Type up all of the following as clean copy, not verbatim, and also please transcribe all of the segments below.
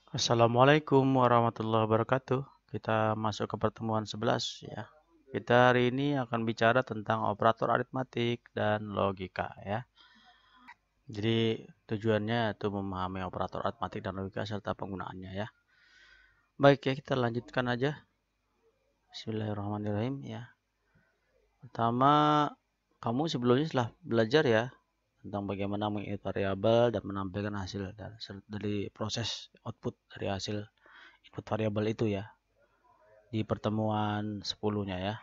Assalamualaikum warahmatullahi wabarakatuh. Kita masuk ke pertemuan 11 ya. Kita hari ini akan bicara tentang operator aritmatik dan logika ya. Jadi tujuannya itu memahami operator aritmatik dan logika serta penggunaannya ya. Baik ya, kita lanjutkan aja. Bismillahirrahmanirrahim ya. Pertama, kamu sebelumnya setelah belajar ya tentang bagaimana menginput variabel dan menampilkan hasil dari proses output dari hasil input variabel itu ya. Di pertemuan 10-nya ya.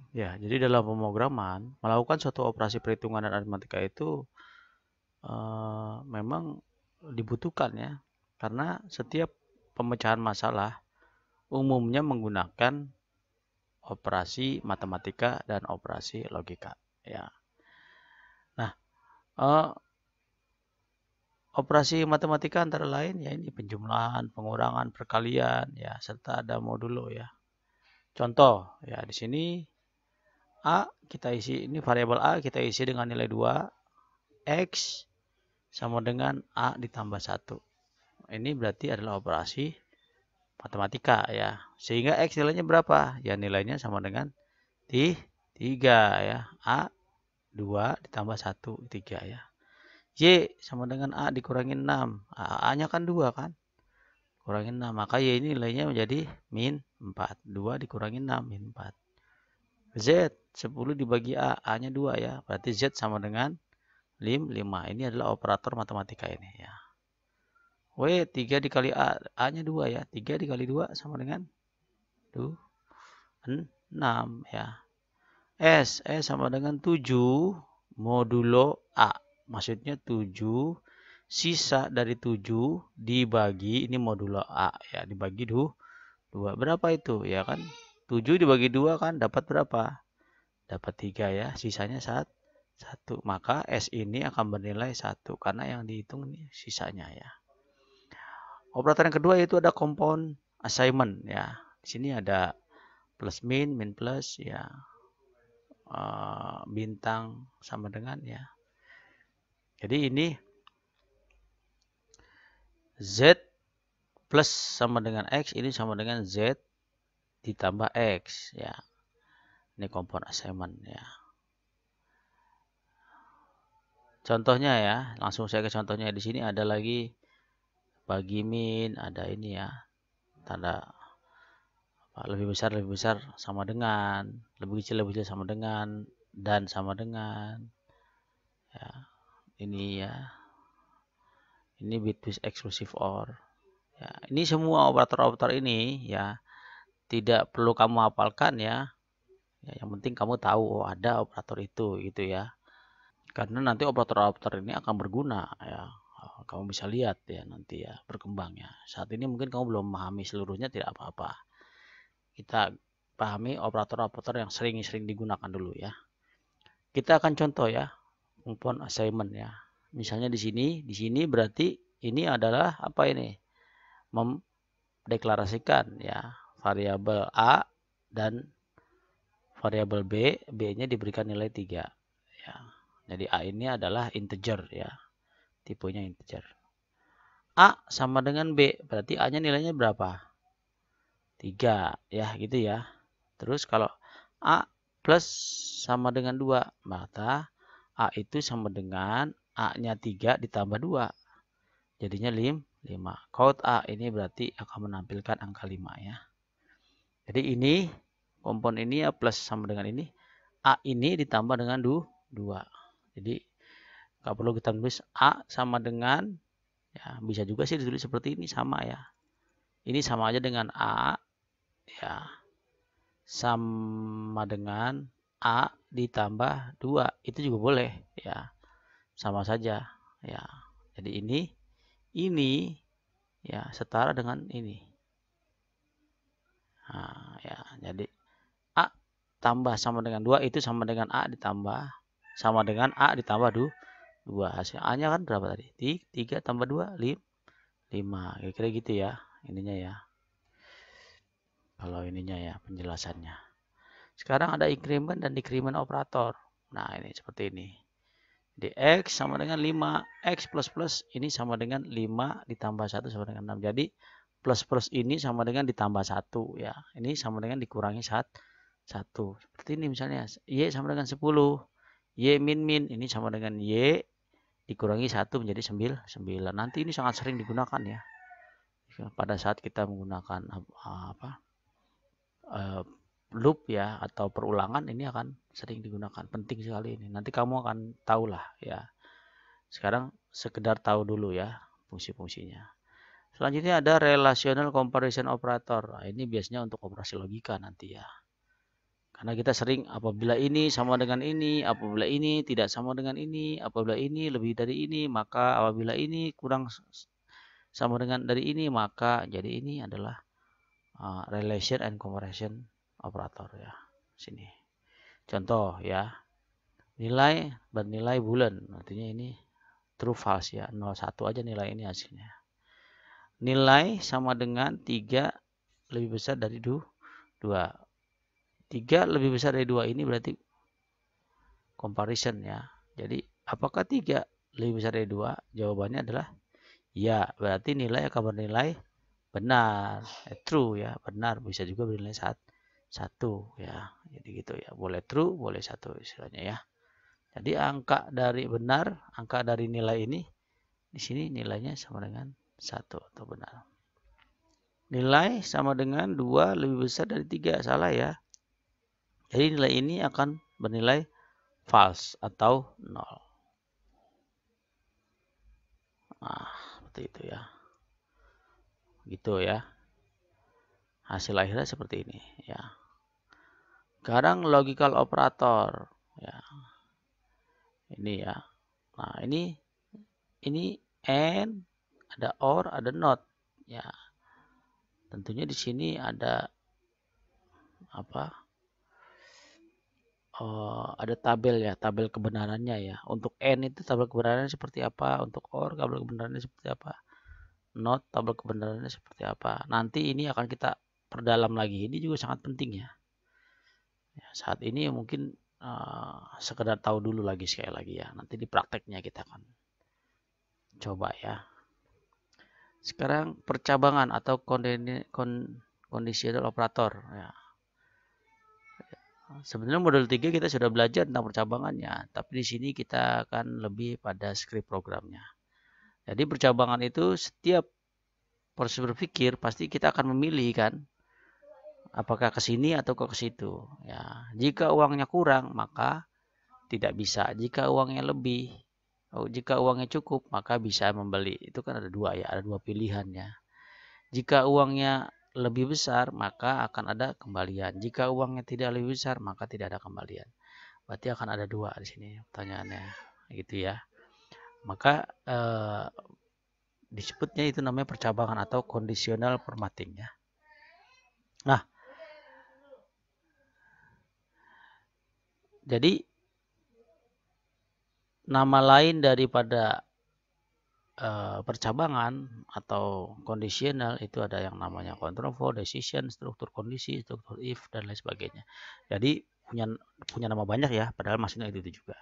Ya, jadi dalam pemrograman, melakukan suatu operasi perhitungan dan aritmatika itu memang dibutuhkan ya. Karena setiap pemecahan masalah umumnya menggunakan operasi matematika dan operasi logika ya. Nah, eh, operasi matematika antara lain ya ini penjumlahan, pengurangan, perkalian ya, serta ada modulo ya. Contoh ya di sini A kita isi, ini variabel A kita isi dengan nilai 2, X sama dengan A ditambah 1. Ini berarti adalah operasi matematika ya. Sehingga X nilainya berapa? Ya nilainya sama dengan 3 ya. A 2 ditambah 1, 3 ya. Y sama dengan A dikurangin 6. A-nya kan 2 kan? Kurangin 6. Maka Y ini nilainya menjadi min 4. 2 dikurangin 6, min 4. Z 10 dibagi A, A-nya 2 ya. Berarti Z sama dengan 5. Ini adalah operator matematika ini ya. W 3 dikali A, A-nya 2 ya. 3 dikali 2 sama dengan 6 ya. S sama dengan 7 modulo A. Maksudnya 7 sisa dari 7 dibagi, ini modulo A ya, dibagi 2. Berapa itu? Ya kan 7 dibagi 2 kan dapat berapa? Dapat 3 ya, sisanya 1. Maka S ini akan bernilai 1 karena yang dihitung ini sisanya ya. Operator yang kedua yaitu ada compound assignment ya. Di sini ada plus min, min plus ya. Bintang sama dengan ya. Jadi ini Z plus sama dengan X, ini sama dengan Z ditambah X ya. Ini compound assignment ya. Contohnya ya, langsung saya ke contohnya. Di sini ada lagi bagi min, ada ini ya. Tanda lebih besar sama dengan, lebih kecil sama dengan, dan sama dengan ya. Ini ya. Ini with exclusive or. Ya, ini semua operator-operator ini ya tidak perlu kamu hafalkan ya. Ya, yang penting kamu tahu oh ada operator itu gitu ya. Karena nanti operator-operator ini akan berguna ya. Kamu bisa lihat ya nanti ya berkembangnya. Saat ini mungkin kamu belum memahami seluruhnya, tidak apa-apa. Kita pahami operator-operator yang sering-sering digunakan dulu ya. Kita akan contoh ya, compound assignment ya. Misalnya di sini berarti ini adalah apa ini? Mendeklarasikan ya variabel A dan variabel B, B-nya diberikan nilai 3 ya. Jadi A ini adalah integer ya. Tipenya integer. A sama dengan B, berarti A-nya nilainya berapa? 3 ya, gitu ya. Terus kalau A plus sama dengan 2, maka A itu sama dengan A-nya 3 ditambah 2. Jadinya 5. Count A ini berarti akan menampilkan angka 5 ya. Jadi ini, kompon ini ya plus sama dengan ini. A ini ditambah dengan 2. Jadi nggak perlu kita tulis A sama dengan, ya bisa juga sih ditulis seperti ini sama ya. Ini sama aja dengan A ya. Sama dengan A ditambah 2. Itu juga boleh ya. Sama saja ya. Jadi ini ya setara dengan ini. Nah, ya, jadi A tambah sama dengan 2 itu sama dengan A ditambah sama dengan A ditambah 2. Hasil A-nya kan berapa tadi? 3 tambah 2, 5. Kira-kira gitu ya ininya ya. Kalau ininya ya penjelasannya. Sekarang ada increment dan decrement operator. Nah, ini seperti ini. dx sama dengan 5, x plus plus ini sama dengan 5 ditambah 1 sama dengan 6. Jadi plus plus ini sama dengan ditambah 1 ya. Ini sama dengan dikurangi 1. Seperti ini misalnya, y sama dengan 10. Y min min ini sama dengan y dikurangi 1 menjadi 9. Nanti ini sangat sering digunakan ya. Pada saat kita menggunakan loop ya atau perulangan, ini akan sering digunakan. Penting sekali ini. Nanti kamu akan tahulah ya. Sekarang sekedar tahu dulu ya fungsi-fungsinya. Selanjutnya ada relational comparison operator. Nah, ini biasanya untuk operasi logika nanti ya. Karena kita sering apabila ini sama dengan ini, apabila ini tidak sama dengan ini, apabila ini lebih dari ini, maka apabila ini kurang sama dengan dari ini, maka jadi ini adalah relation and comparison operator ya. Sini. Contoh ya. Nilai bernilai bulan. Artinya ini true false ya. 01 aja nilai ini hasilnya. Nilai sama dengan 3 lebih besar dari 2. 3 lebih besar dari 2 ini berarti comparison ya. Jadi apakah 3 lebih besar dari 2? Jawabannya adalah ya. Berarti nilai akan bernilai benar. True ya. Benar. Bisa juga bernilai 1 ya. Jadi gitu ya. Boleh true, boleh 1 istilahnya ya. Jadi angka dari benar, angka dari nilai ini di sini nilainya sama dengan 1 atau benar. Nilai sama dengan 2 lebih besar dari 3. Salah ya. Jadi nilai ini akan bernilai false atau 0. Nah, seperti itu ya. Gitu ya. Hasil akhirnya seperti ini ya. Sekarang logical operator ya. Ini ya. Nah, ini and, ada or, ada not ya. Tentunya di sini ada ada tabel ya, tabel kebenarannya ya. Untuk and itu tabel kebenarannya seperti apa, untuk or tabel kebenarannya seperti apa, not tabel kebenarannya seperti apa. Nanti ini akan kita perdalam lagi. Ini juga sangat penting ya. Saat ini mungkin sekedar tahu dulu lagi sekali lagi ya. Nanti di prakteknya kita akan coba ya. Sekarang percabangan atau conditional operator ya. Sebenarnya modul 3 kita sudah belajar tentang percabangannya, tapi di sini kita akan lebih pada script programnya. Jadi percabangan itu setiap proses berpikir pasti kita akan memilih kan, apakah ke sini atau ke situ. Ya, jika uangnya kurang maka tidak bisa. Jika uangnya lebih, jika uangnya cukup maka bisa membeli. Itu kan ada 2 ya, ada 2 pilihannya. Jika uangnya lebih besar maka akan ada kembalian. Jika uangnya tidak lebih besar maka tidak ada kembalian. Berarti akan ada 2 di sini pertanyaannya, gitu ya. Maka disebutnya itu namanya percabangan atau conditional formatting ya. Nah, jadi nama lain daripada percabangan atau conditional itu ada yang namanya control for, decision, struktur kondisi, struktur if dan lain sebagainya. Jadi punya nama banyak ya, padahal maksudnya itu juga.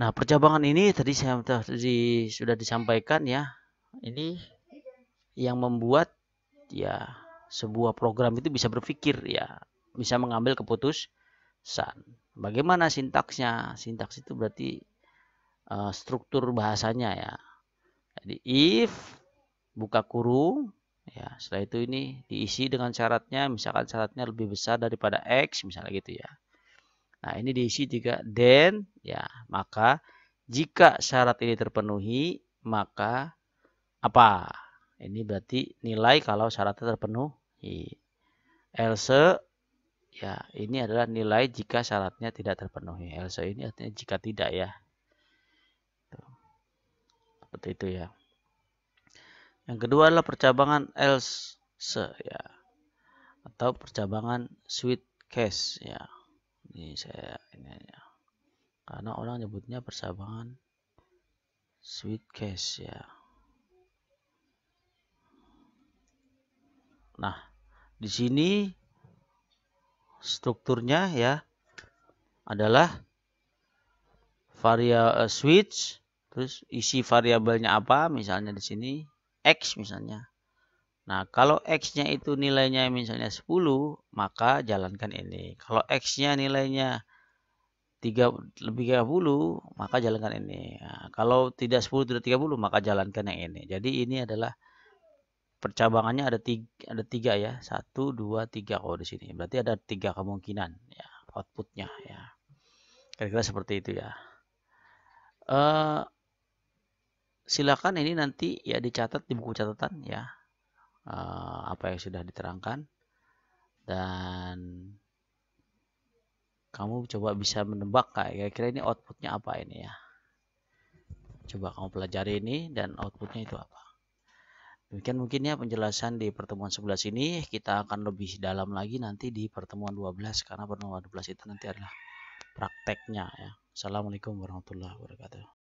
Nah, percabangan ini tadi sudah disampaikan ya. Ini yang membuat ya sebuah program itu bisa berpikir ya, bisa mengambil keputusan. Bagaimana sintaksnya? Sintaks itu berarti struktur bahasanya ya. Jadi if buka kurung ya, setelah itu ini diisi dengan syaratnya, misalkan syaratnya lebih besar daripada X misalnya gitu ya. Nah, ini diisi juga then ya, maka jika syarat ini terpenuhi maka apa? Ini berarti nilai kalau syaratnya terpenuhi. Else ya, ini adalah nilai jika syaratnya tidak terpenuhi. Else ini artinya jika tidak ya. Seperti itu ya. Yang kedua adalah percabangan else ya. Atau percabangan switch case ya. Ini ya. Karena orang nyebutnya percabangan switch case ya. Nah, di sini strukturnya ya adalah switch, terus isi variabelnya apa, misalnya di sini X misalnya. Nah, kalau X-nya itu nilainya misalnya 10, maka jalankan ini. Kalau X-nya nilainya 3 lebih 30, maka jalankan ini. Nah, kalau tidak 10, tidak 30, maka jalankan yang ini. Jadi ini adalah percabangannya ada tiga ya. 1, 2, 3 kalau di sini. Berarti ada 3 kemungkinan ya outputnya ya. Kira-kira seperti itu ya. Silakan ini nanti ya dicatat di buku catatan ya. Apa yang sudah diterangkan. Dan kamu coba bisa menebak kira-kira ini outputnya apa ini ya. Coba kamu pelajari ini dan outputnya itu apa. Demikian mungkin ya penjelasan di pertemuan 11 ini. Kita akan lebih dalam lagi nanti di pertemuan 12. Karena pertemuan 12 itu nanti adalah prakteknya ya. Assalamualaikum warahmatullahi wabarakatuh.